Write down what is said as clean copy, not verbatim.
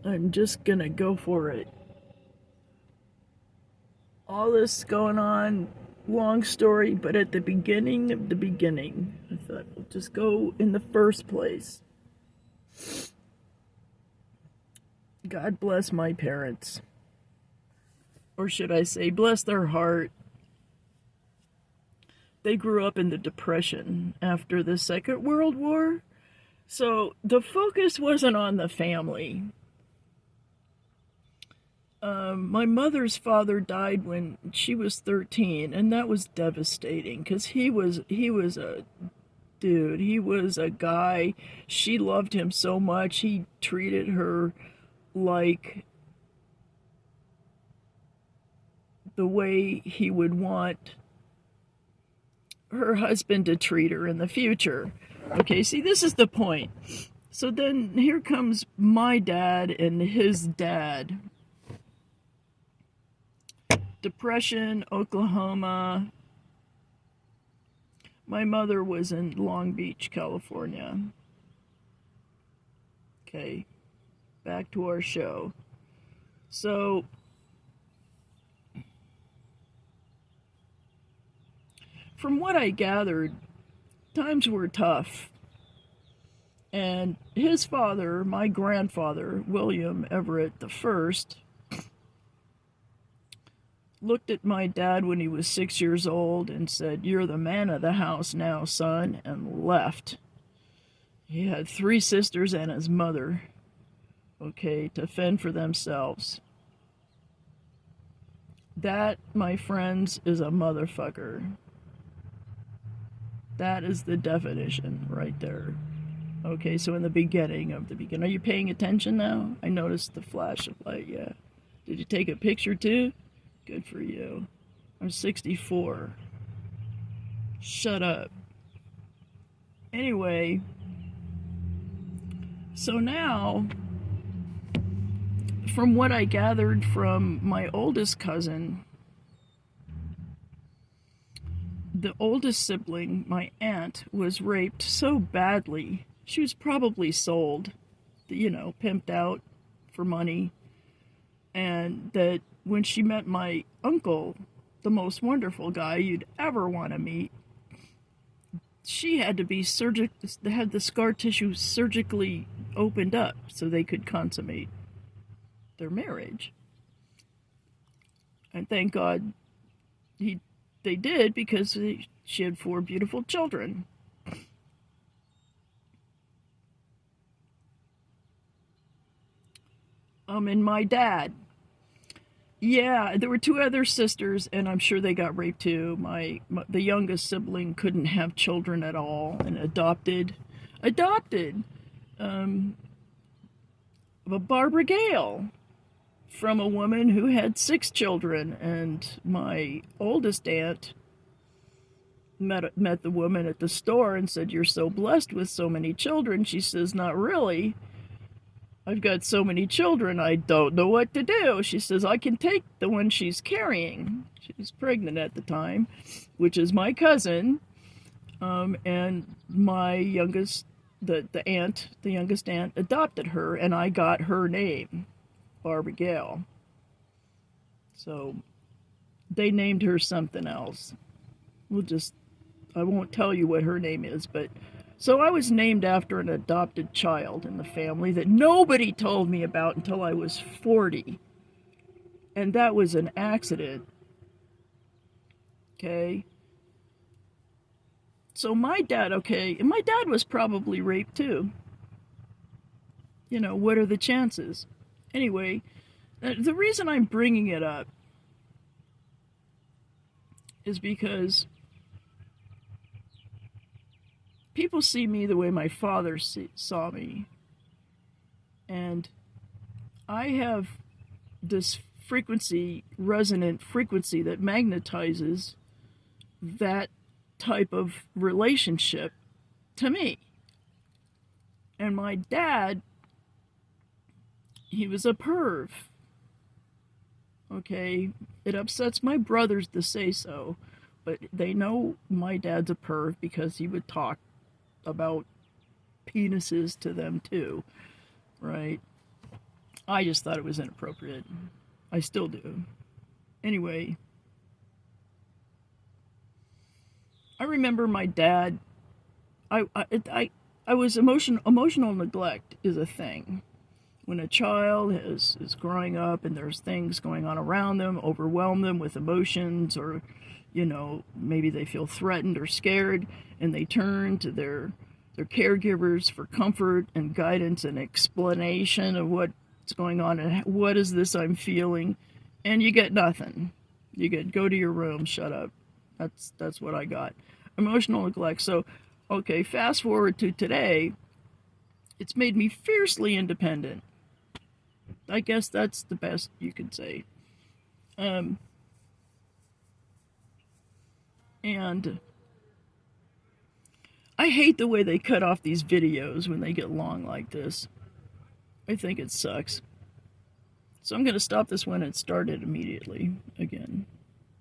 I'm just gonna go for it. All this going on, long story, but at the beginning of the beginning, I thought, we'll just go in the first place. God bless my parents. Or should I say, bless their heart. They grew up in the Depression after the Second World War. So the focus wasn't on the family. My mother's father died when she was 13, and that was devastating because he was a dude. He was a guy. She loved him so much. He treated her like the way he would want her husband to treat her in the future. Okay, see, this is the point. So then here comes my dad and his dad. Depression, Oklahoma. My mother was in Long Beach, California. Okay, back to our show. So, from what I gathered, times were tough. And his father, my grandfather, William Everett the First, looked at my dad when he was 6 years old and said, "You're the man of the house now, son," and left. He had three sisters and his mother, okay, to fend for themselves. That, my friends, is a motherfucker. That is the definition right there. Okay, so in the beginning of the beginning. Are you paying attention now? I noticed the flash of light, yeah. Did you take a picture too? Good for you. I'm 64. Shut up. Anyway, so now, from what I gathered from my oldest cousin, the oldest sibling, my aunt, was raped so badly. She was probably sold, pimped out for money. And that when she met my uncle, the most wonderful guy you'd ever want to meet, she had to be had the scar tissue surgically opened up so they could consummate their marriage. And thank God they did, because she had four beautiful children. And my dad, yeah, there were two other sisters, and I'm sure they got raped too. The youngest sibling couldn't have children at all, and adopted, um, a Barbara Gale from a woman who had six children. And my oldest aunt met the woman at the store and said, "You're so blessed with so many children." She says, "Not really. I've got so many children, I don't know what to do." She says, "I can take the one she's carrying." She was pregnant at the time, which is my cousin, and my youngest, the youngest aunt, adopted her, and I got her name, Barbara Gale. So they named her something else. I won't tell you what her name is, but so I was named after an adopted child in the family that nobody told me about until I was 40. And that was an accident. Okay? So my dad, okay, and my dad was probably raped too. What are the chances? Anyway, the reason I'm bringing it up is because people see me the way my father saw me. And I have this resonant frequency that magnetizes that type of relationship to me. And my dad, he was a perv. Okay, it upsets my brothers to say so, but they know my dad's a perv because he would talk about penises to them too, right? I just thought it was inappropriate. I still do. Anyway, I remember my dad. I was emotional neglect is a thing. When a child is growing up and there's things going on around them, overwhelm them with emotions, or maybe they feel threatened or scared, and they turn to their caregivers for comfort and guidance and explanation of what's going on and what is this I'm feeling, and you get nothing. You get, go to your room, shut up. That's what I got. Emotional neglect. So, okay, fast forward to today. It's made me fiercely independent. I guess that's the best you could say. And I hate the way they cut off these videos when they get long like this. I think it sucks. So I'm going to stop this when it started immediately again.